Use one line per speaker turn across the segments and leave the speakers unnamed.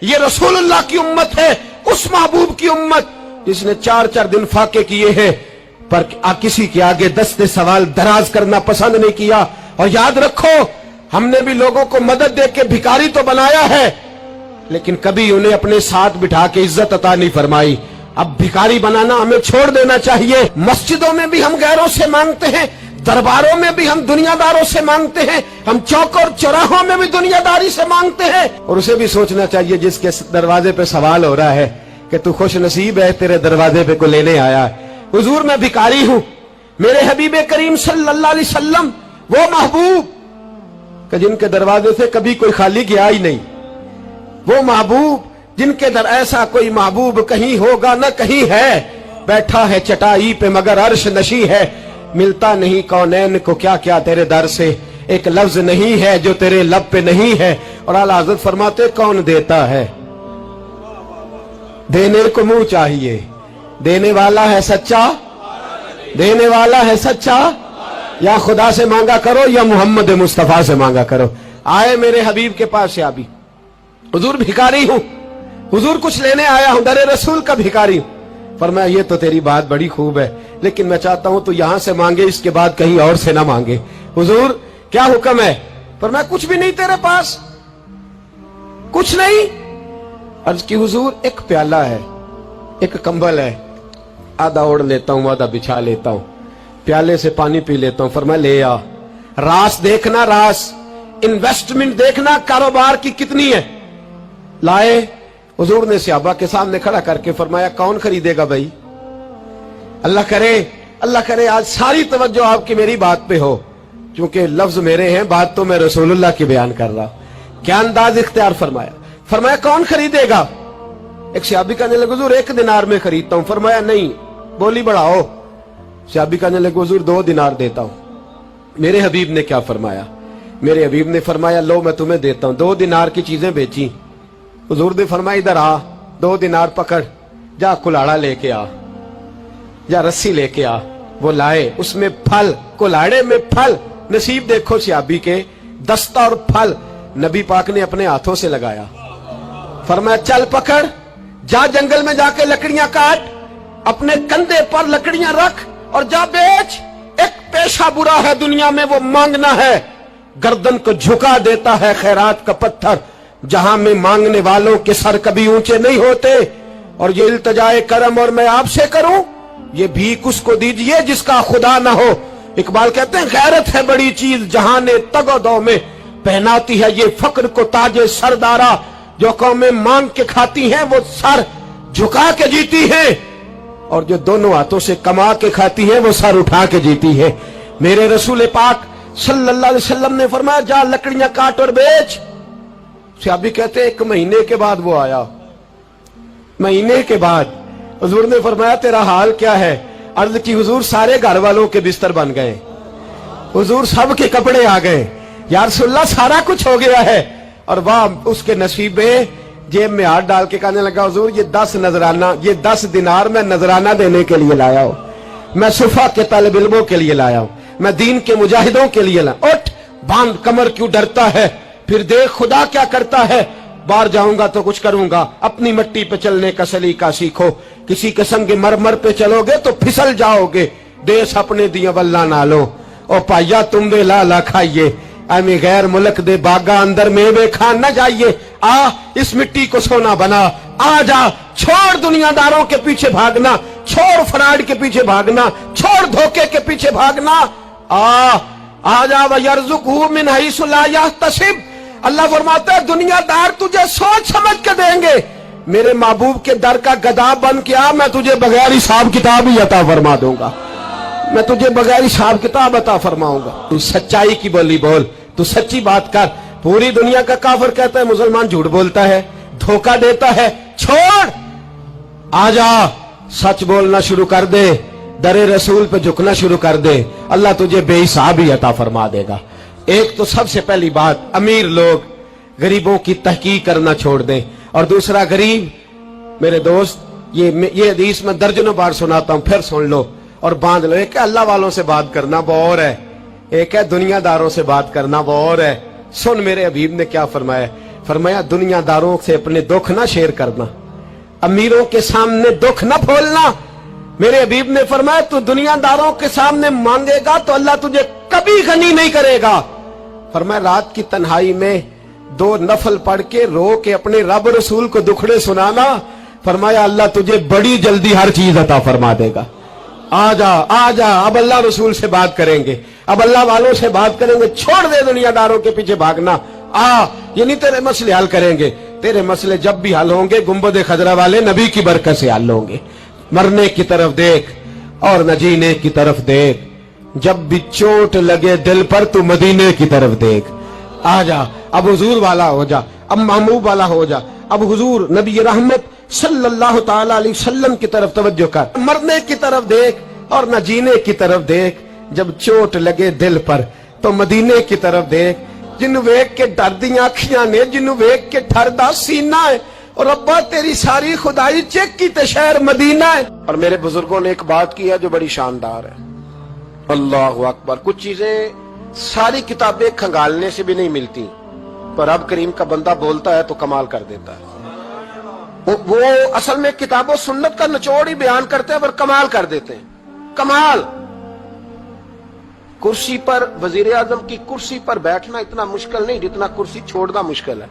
یہ रसूलुल्लाह की उम्मत है, उस महबूब की उम्मत जिसने 4-4 दिन फाके किए हैं पर किसी के आगे दस्ते सवाल दराज करना पसंद नहीं किया। और याद रखो, हमने भी लोगों को मदद दे के भिखारी तो बनाया है, लेकिन कभी उन्हें अपने साथ बिठा के इज्जत अता नहीं फरमाई। अब भिखारी बनाना हमें छोड़ देना चाहिए। मस्जिदों में भी हम गैरों से मांगते हैं, दरबारों में भी हम दुनियादारों से मांगते हैं, हम चौक और चौराहों में भी दुनियादारी से मांगते हैं। और उसे भी सोचना चाहिए जिसके दरवाजे पे सवाल हो रहा है कि तू खुश नसीब है, तेरे दरवाजे पे को लेने आया है। हुजूर मैं भिखारी हूं, मेरे हबीब करीम सल्लल्लाहु अलैहि वसल्लम वो महबूब कि जिनके दरवाजे से कभी कोई खाली गया ही नहीं, वो महबूब जिनके दर ऐसा कोई महबूब कहीं होगा न कहीं है, बैठा है चटाई पे मगर अर्श नशी है, मिलता नहीं कौनैन को क्या क्या तेरे दर से, एक लफ्ज नहीं है जो तेरे लब पे नहीं है। और आला हज़रत फरमाते कौन देता है, देने को मुंह चाहिए, देने वाला है सच्चा, देने वाला है सच्चा, या खुदा से मांगा करो या मोहम्मद मुस्तफा से मांगा करो। आए मेरे हबीब के पास से अभी, हुजूर भिखारी हूं, हुजूर कुछ लेने आया हूं, दरे रसूल का भिखारी हूं। फरमाया ये तो तेरी बात बड़ी खूब है, लेकिन मैं चाहता हूं तू यहां से मांगे, इसके बाद कहीं और से ना मांगे। हुजूर क्या हुक्म है? फरमाया कुछ भी नहीं तेरे पास, कुछ नहीं। अर्ज की हुजूर एक प्याला है, एक कंबल है, आधा ओढ़ लेता हूं आधा बिछा लेता हूं, प्याले से पानी पी लेता हूं। फरमाया ले आ। रास देखना, रास इन्वेस्टमेंट देखना कारोबार की कितनी है। लाए, हुजूर ने सहाबा के सामने खड़ा करके फरमाया कौन खरीदेगा भाई? अल्लाह करे आज सारी तवज्जो आपकी मेरी बात पे हो, क्योंकि लफ्ज मेरे हैं, बात तो मैं रसूलुल्लाह की बयान कर रहा हूं। क्या अंदाज इख्तियार फरमाया? फरमाया कौन खरीदेगा? एक सहाबी कहने लगे हुजूर 1 दिनार में खरीदता हूं। फरमाया नहीं, बोली बढ़ाओ। सहाबी कहने लगे हुजूर 2 दिनार देता हूं। मेरे हबीब ने क्या फरमाया? मेरे हबीब ने फरमाया लो मैं तुम्हें देता हूं। 2 दिनार की चीजें बेची। हुजूर ने फरमाया इधर आ, 2 दिनार पकड़, जा कुल्हाड़ा लेके आ, जा रस्सी लेके आ। वो लाए, उसमें फल, कुल्हाड़े में फल। नसीब देखो सहाबी के, दस्ता और फल नबी पाक ने अपने हाथों से लगाया। फरमाया चल पकड़, जा जंगल में जाके लकड़ियां काट, अपने कंधे पर लकड़ियां रख और जा बेच। एक पेशा बुरा है दुनिया में, वो मांगना है। गर्दन को झुका देता है खैरात का पत्थर, जहां में मांगने वालों के सर कभी ऊंचे नहीं होते। और ये इल्तजाए करम और मैं आपसे करूं, ये भीख उसको दीजिए जिसका खुदा ना हो। इकबाल कहते हैं गैरत है बड़ी चीज जहां ने तगोदो में पहनाती है ये फक्र को ताजे सरदारा। जो कौमें मांग के खाती हैं वो सर झुका के जीती है, और जो दोनों हाथों से कमा के खाती है वो सर उठा के जीती है। मेरे रसूल पाक सल्लल्लाहु अलैहि वसल्लम ने फरमाया जा लकड़ियां काट और बेच। सहाबी कहते 1 महीने के बाद वो आया। महीने के बाद हुजूर ने फरमाया तेरा हाल क्या है? अर्ज की हुजूर सारे घर वालों के बिस्तर बन गए, हुजूर सब के कपड़े आ गए, या रसूलल्लाह सारा कुछ हो गया है। और वाह उसके नसीब में, जेब में हाथ डाल के कहने लगा हुजूर ये 10 नजराना, ये 10 दिनार मैं नजराना देने के लिए लाया हूं, मैं सुफा के तालिब इल्मों के लिए लाया हूं, मैं दीन के मुजाहिदों के लिए लाया। उठ बांध, कमर क्यों डरता है? फिर देख खुदा क्या करता है। बाहर जाऊंगा तो कुछ करूंगा, अपनी मिट्टी पे चलने का सलीका सीखो। किसी के संग मरमर पे चलोगे तो फिसल जाओगे। देश अपने दिया वल्ला ना लो, ओ पाइया तुम वे लाला खाइए, आमी गैर मुल्क दे बागा अंदर मेवे खान न जाइए। आ इस मिट्टी को सोना बना, आ जा, छोड़ दुनियादारों के पीछे भागना, छोड़ फ्रॉड के पीछे भागना, छोड़ धोखे के पीछे भागना। आ जा वयरज़ुक़हु मिन हैसु ला यहतसिब। अल्लाह फरमाता है दुनियादार तुझे सोच समझ के देंगे, मेरे महबूब के दर का गदा बन के आ, मैं तुझे बगैर हिसाब किताब ही अता फरमा दूंगा, मैं तुझे बगैर हिसाब किताब अता फरमाऊंगा। तू सच्चाई की बोली बोल, तू सच्ची बात कर। पूरी दुनिया का काफिर कहता है मुसलमान झूठ बोलता है, धोखा देता है, छोड़, आजा सच बोलना शुरू कर दे, दरे रसूल पे झुकना शुरू कर दे, अल्लाह तुझे बेहिसाब ही अता फरमा देगा। एक तो सबसे पहली बात, अमीर लोग गरीबों की तहकीक करना छोड़ दें। और दूसरा, गरीब मेरे दोस्त, ये हदीस में दर्जनों बार सुनाता हूं, फिर सुन लो और बांध लो। एक है अल्लाह वालों से बात करना, वो और है, एक है दुनियादारों से बात करना, वो और है। सुन मेरे हबीब ने क्या फरमाया। फरमाया दुनियादारों से अपने दुख ना शेयर करना, अमीरों के सामने दुख ना खोलना। मेरे हबीब ने फरमाया तू दुनियादारों के सामने मांगेगा तो अल्लाह तुझे कभी गनी नहीं करेगा। फरमाया रात की तन्हाई में 2 नफल पढ़ के रो के अपने रब रसूल को दुखड़े सुनाना, फरमाया अल्लाह तुझे बड़ी जल्दी हर चीज अता फरमा देगा। आ जा, अब अल्लाह रसूल से बात करेंगे, अब अल्लाह वालों से बात करेंगे, छोड़ दे दुनियादारों के पीछे भागना। ये नहीं तेरे मसले हल करेंगे, तेरे मसले जब भी हल होंगे गुंबद खजरा वाले नबी की बरकत से हल होंगे। मरने की तरफ देख और न जीने की तरफ देख, जब भी चोट लगे दिल पर तू मदीने की तरफ देख। आ जा, अब हुजूर वाला हो जा, अब महबूब वाला हो जा, अब हुजूर नबी रहमत सल्लल्लाहु ताला अलैहि वसल्लम की तरफ तवज्जो कर। मरने की तरफ देख और न जीने की तरफ देख, जब चोट लगे दिल पर तो मदीने की तरफ देख। जिन्नू वेख के डरदियां अखियां ने, जिन्नू वेख के ठरदा सीना है, और रब्बा तेरी सारी खुदाई चेक की ते शहर मदीना है। और मेरे बुजुर्गों ने एक बात की है जो बड़ी शानदार है, अल्लाहु अकबर। कुछ चीजें सारी किताबें खंगालने से भी नहीं मिलती, पर रब करीम का बंदा बोलता है तो कमाल कर देता है। वो असल में किताबों सुन्नत का निचोड़ ही बयान करते हैं पर कमाल कर देते हैं। कमाल। कुर्सी पर, वजीर आजम की कुर्सी पर बैठना इतना मुश्किल नहीं जितना कुर्सी छोड़ना मुश्किल है।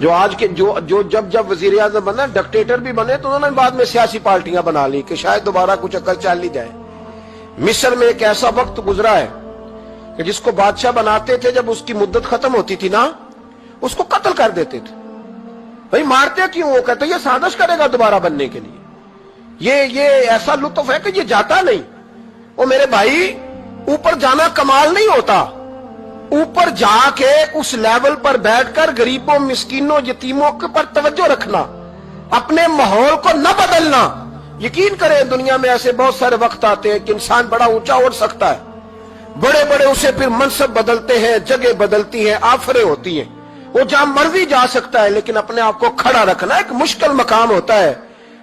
जो आज के जो जब वजीर आजम बने, डिक्टेटर भी बने, तो उन्होंने बाद में सियासी पार्टियां बना ली कि शायद दोबारा कुछ अकल चल ही जाए। मिस्र में एक ऐसा वक्त गुजरा है कि जिसको बादशाह बनाते थे, जब उसकी मुद्दत खत्म होती थी ना, उसको कत्ल कर देते थे। भाई मारते क्यों? वो कहते ये साजिश करेगा दोबारा बनने के लिए। ये ऐसा लुत्फ है कि ये जाता नहीं। वो मेरे भाई, ऊपर जाना कमाल नहीं होता, ऊपर जाके उस लेवल पर बैठकर गरीबों, मिस्कीनों, यतीमों के पर तवज्जो रखना, अपने माहौल को न बदलना। यकीन करें दुनिया में ऐसे बहुत सारे वक्त आते हैं कि इंसान बड़ा ऊंचा उठ सकता है, बड़े बड़े उसे फिर मनसब बदलते हैं, जगह बदलती है, आफरें होती हैं, वो जहां मर्जी जा सकता है, लेकिन अपने आप को खड़ा रखना एक मुश्किल मकाम होता है।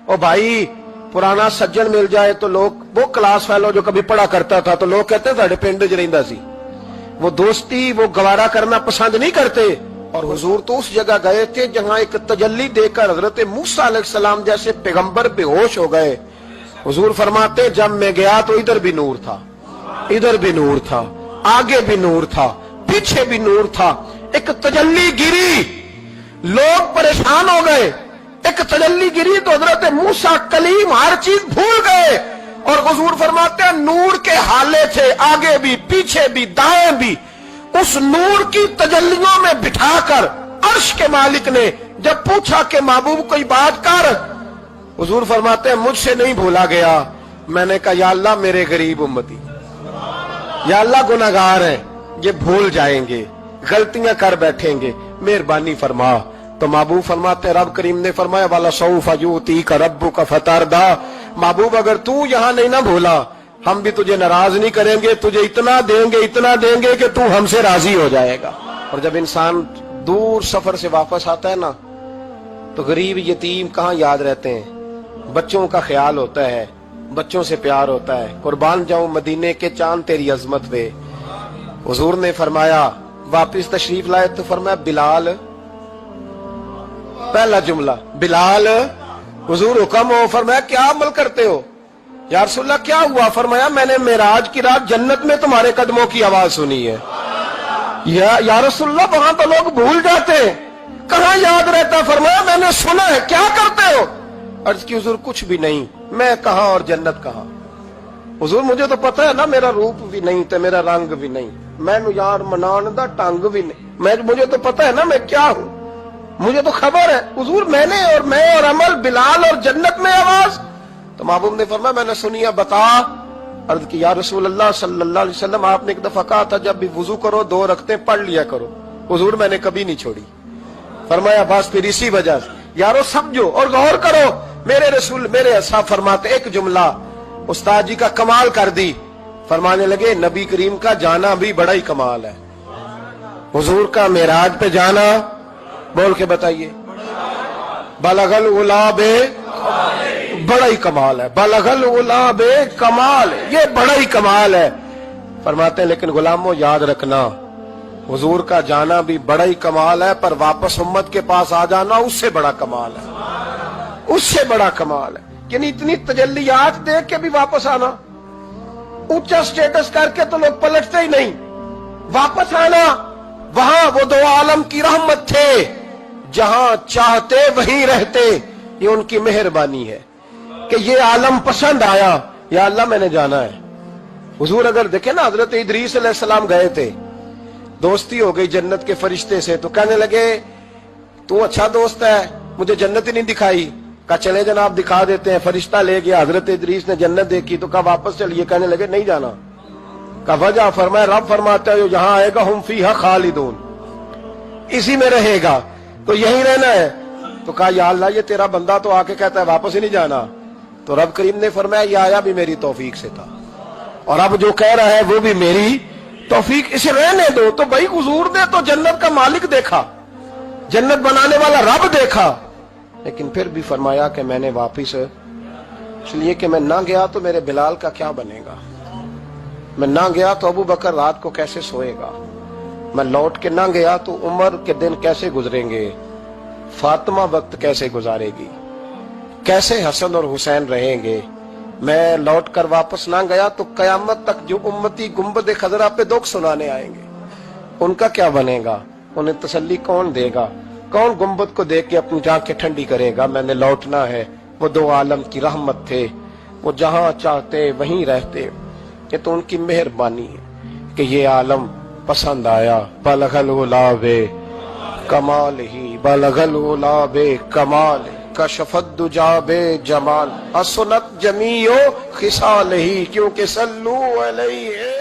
और भाई पुराना सज्जन मिल जाए तो लोग, वो क्लास फेलो जो कभी पढ़ा करता था, तो लोग कहते साडे पिंड च रहिंदा सी, वो दोस्ती वो गवारा करना पसंद नहीं करते। और हुजूर तो उस जगह गए थे जहां एक तजल्ली देकर हजरत मूसा अलैहिस्सलाम जैसे पैगंबर बेहोश हो गए। हुजूर फरमाते जब मैं गया तो इधर भी नूर था, इधर भी नूर था, आगे भी नूर था, पीछे भी नूर था। एक तजल्ली गिरी, लोग परेशान हो गए। एक तजल्ली गिरी तो हजरत मूसा कलीम हर चीज भूल गए। और हुजूर फरमाते हैं नूर के हाले थे, आगे भी, पीछे भी, दाएं भी। उस नूर की तजल्लियों में बिठाकर अर्श के मालिक ने जब पूछा कि महबूब कोई बात कर, हुजूर फरमाते हैं मुझसे नहीं भूला गया। मैंने कहा या अल्लाह मेरे गरीब उम्मती, या अल्लाह गुनाहगार है, ये भूल जाएंगे, गलतियां कर बैठेंगे, मेहरबानी फरमा। तो महबूब फरमाते रब करीम ने फरमाया वाला सौफा यूती का रब्बु का फतारदा, महबूब अगर तू यहां नहीं ना भूला, हम भी तुझे नाराज नहीं करेंगे, तुझे इतना देंगे कि तू हमसे राजी हो जाएगा। और जब इंसान दूर सफर से वापस आता है ना, तो गरीब यतीम कहाँ याद रहते हैं, बच्चों का ख्याल होता है, बच्चों से प्यार होता है। कुर्बान जाऊं मदीने के चांद तेरी अजमत पे। हुजूर ने फरमाया वापिस तशरीफ लाए तो फरमाया बिलाल, पहला जुमला बिलाल, हुजूर हुक्म हो, फरमाया क्या अमल करते हो? या रसूलल्लाह क्या हुआ? फरमाया मैंने मेराज की रात जन्नत में तुम्हारे कदमों की आवाज सुनी है। या रसूलल्लाह वहां तो लोग भूल जाते हैं, कहां याद रहता? फरमाया मैंने सुना है। क्या करते हो? अर्ज की हुजूर कुछ भी नहीं। मैं कहां और जन्नत कहां? हुजूर मुझे तो पता है ना, मेरा रूप भी नहीं तो मेरा रंग भी नहीं, मैनू यार मनान दा टंग भी नहीं, मुझे तो पता है ना मैं क्या हूं, मुझे तो खबर है। हुजूर मैं और अमल, बिलाल और जन्नत में आवाज। तो महबूब ने फरमाया मैंने सुनी है, बता। अर्ज की या रसूल अल्लाह सल्लल्लाहु अलैहि वसल्लम आपने एक दफा कहा था जब भी वुजू करो 2 रकते पढ़ लिया करो। हुजूर मैंने कभी नहीं छोड़ी। फरमाया बस फिर इसी वजह से यारो समझो और गौर करो। मेरे रसूल मेरे असहाब फरमाते एक जुमला उस्ताद जी का कमाल कर दी। फरमाने लगे नबी करीम का जाना भी बड़ा ही कमाल है। हुजूर का मेराज पे जाना, बोल के बताइए, बलगल उलाबे, बड़ा ही कमाल है। बलगल उलाबे कमाल, ये बड़ा ही कमाल है। फरमाते हैं लेकिन गुलामों याद रखना حضور کا جانا بھی بڑا ہی کمال ہے، پر واپس امت کے پاس آ جانا اس سے بڑا کمال ہے، اس سے بڑا کمال ہے۔ یعنی اتنی تجلیات دیکھ کے بھی واپس آنا، اونچا سٹیٹس کر کے تو لوگ پلٹتے ہی نہیں، واپس آنا وہاں وہ دو عالم کی رحمت تھے، جہاں چاہتے وہیں رہتے، یہ ان کی مہربانی ہے کہ یہ عالم پسند آیا، یا اللہ میں نے جانا ہے۔ حضور اگر دیکھیں نا، حضرت ادریس علیہ السلام گئے تھے، دوستی ہو گئی جنت کے فرشتے سے، تو کہنے لگے تو اچھا دوست ہے، مجھے جنت ہی نہیں دکھائی۔ کہا چلے جناب دکھا دیتے ہیں، فرشتہ لے گیا، حضرت ادریس نے جنت دیکھی تو کہا واپس چلیے، کہنے لگے نہیں جانا۔ کہا وجہ؟ فرمایا رب فرماتا ہے جہاں آئے گا ہم فیہا خالدون، اسی میں رہے گا، تو یہی رہنا ہے۔ تو کہا یا اللہ یہ تیرا بندہ تو آ کے کہتا ہے واپس ہی نہیں جانا، تو رب کریم نے فرمایا یہ آیا بھی میری توفیق سے تھا، اور اب جو کہہ رہا ہے وہ بھی میری توفیق، اسے رہنے دو۔ تو بھائی حضور نے تو جنت کا مالک دیکھا، جنت بنانے والا رب دیکھا، لیکن پھر بھی فرمایا کہ میں نے واپس، اس لیے کہ میں نہ گیا تو میرے بلال کا کیا بنے گا، میں نہ گیا تو ابو بکر رات کو کیسے سوئے گا، میں لوٹ کے نہ گیا تو عمر کے دن کیسے گزریں گے، فاطمہ وقت کیسے گزارے گی، کیسے حسن اور حسین رہیں گے، میں لوٹ کر واپس نہ گیا تو قیامت تک جو امتی گنبد خضرا پہ دکھ سنانے آئیں گے ان کا کیا بنے گا، انہیں تسلی کون دے گا، کون گنبد کو دیکھ کے اپنی آنکھیں ٹھنڈی کرے گا۔ میں نے لوٹنا ہے، وہ دو عالم کی رحمت تھے، وہ جہاں چاہتے وہیں رہتے، یہ تو ان کی مہربانی ہے کہ یہ عالم پسند آیا۔ بلغ العلا بے کمال ہی، بلغ العلا بے کمال، کشف الدجا بے جمال، حسنت جمیع خصال ہی، کیونکہ صلو علیہ